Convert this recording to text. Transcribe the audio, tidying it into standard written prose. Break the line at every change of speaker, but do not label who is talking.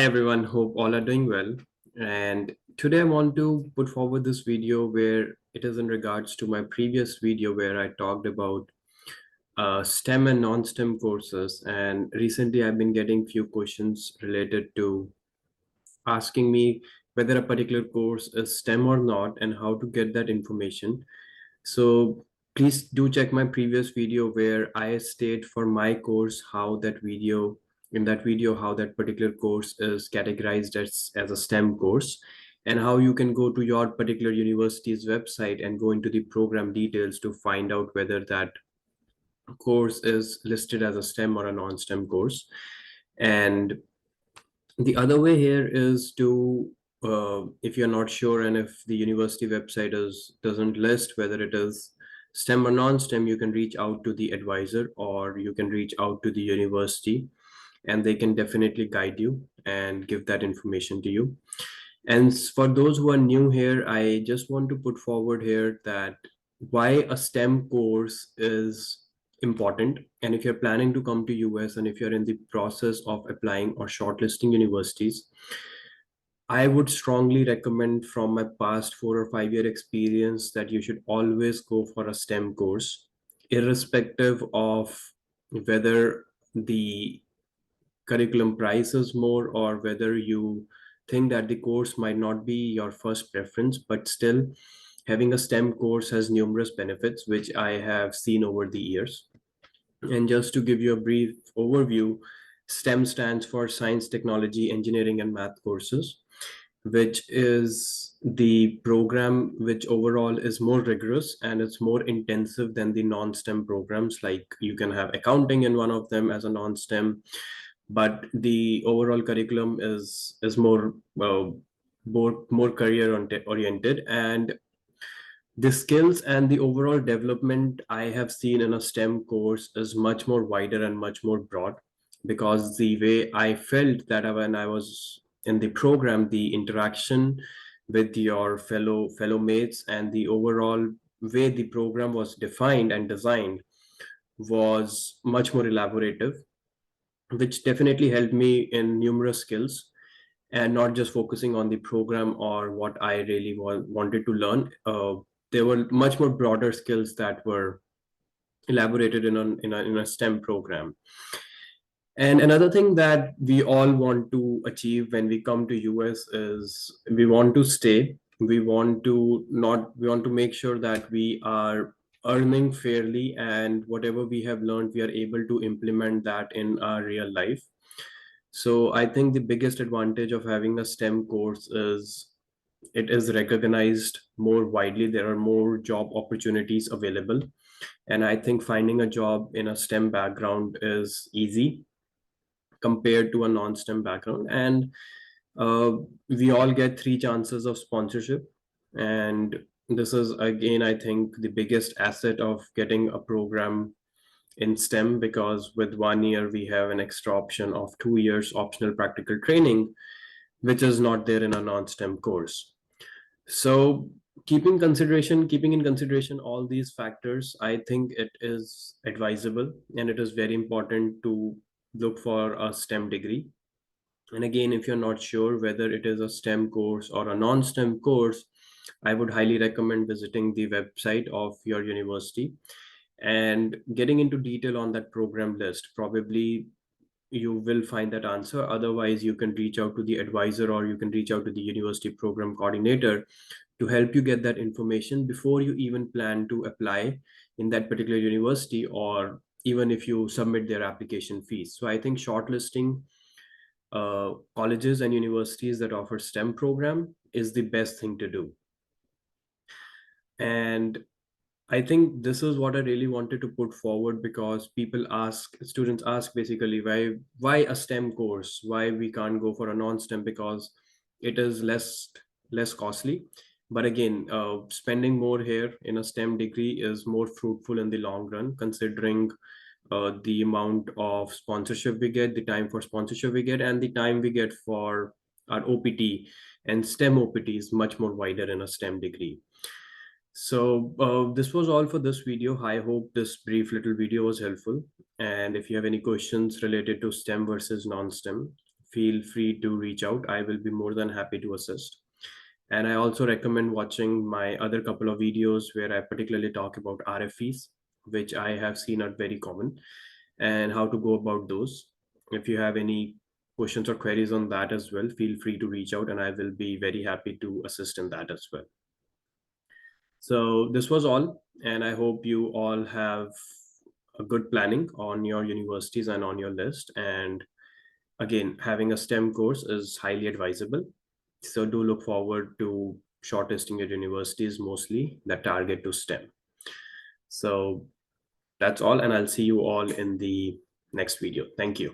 Everyone, hope all are doing well. And today I want to put forward this video where it is in regards to my previous video where I talked about STEM and non-STEM courses. And recently I've been getting few questions related to asking me whether a particular course is STEM or not and how to get that information. So please do check my previous video where I state for my course how that video in that video how that particular course is categorized as a STEM course and how you can go to your particular university's website and go into the program details to find out whether that course is listed as a STEM or a non-STEM course. And the other way here is to if you're not sure and if the university website doesn't list whether it is STEM or non-STEM, you can reach out to the advisor or you can reach out to the university and they can definitely guide you and give that information to you. And for those who are new here, I just want to put forward here that why a STEM course is important. And if you're planning to come to US and if you're in the process of applying or shortlisting universities, I would strongly recommend from my past 4 or 5 year experience that you should always go for a STEM course, irrespective of whether the curriculum price is more or whether you think that the course might not be your first preference, but still having a STEM course has numerous benefits, which I have seen over the years. And just to give you a brief overview, STEM stands for Science, Technology, Engineering, and Math courses, which is the program which overall is more rigorous and it's more intensive than the non-STEM programs. Like you can have accounting in one of them as a non-STEM, but the overall curriculum is more career oriented, and the skills and the overall development I have seen in a STEM course is much more wider and much more broad, because the way I felt that when I was in the program, the interaction with your fellow mates and the overall way the program was defined and designed was much more elaborative, which definitely helped me in numerous skills and not just focusing on the program or what I really wanted to learn. There were much more broader skills that were elaborated in a STEM program. And another thing that we all want to achieve when we come to US is we want to stay. We want to make sure that we are earning fairly, and whatever we have learned, we are able to implement that in our real life. So I think the biggest advantage of having a STEM course is it is recognized more widely. There are more job opportunities available. And I think finding a job in a STEM background is easy compared to a non-STEM background. And uh, we all get three chances of sponsorship. And this is, again, I think the biggest asset of getting a program in STEM, because with 1 year, we have an extra option of 2 years optional practical training, which is not there in a non-STEM course. So keeping in consideration all these factors, I think it is advisable and it is very important to look for a STEM degree. And again, if you're not sure whether it is a STEM course or a non-STEM course, I would highly recommend visiting the website of your university and getting into detail on that program list. Probably you will find that answer. Otherwise, you can reach out to the advisor or you can reach out to the university program coordinator to help you get that information before you even plan to apply in that particular university, or even if you submit their application fees. So I think shortlisting colleges and universities that offer STEM program is the best thing to do. And I think this is what I really wanted to put forward, because students ask basically why a STEM course, why we can't go for a non-STEM, because it is less costly. But again, spending more here in a STEM degree is more fruitful in the long run, considering the amount of sponsorship we get, the time for sponsorship we get, and the time we get for our OPT. And STEM OPT is much more wider in a STEM degree. So this was all for this video. I hope this brief little video was helpful. And if you have any questions related to STEM versus non-STEM, feel free to reach out. I will be more than happy to assist. And I also recommend watching my other couple of videos where I particularly talk about RFEs, which I have seen are very common, and how to go about those. If you have any questions or queries on that as well, feel free to reach out and I will be very happy to assist in that as well. So this was all, and I hope you all have a good planning on your universities and on your list. And again, having a STEM course is highly advisable. So do look forward to shortlisting your universities mostly that target to STEM. So that's all, and I'll see you all in the next video. Thank you.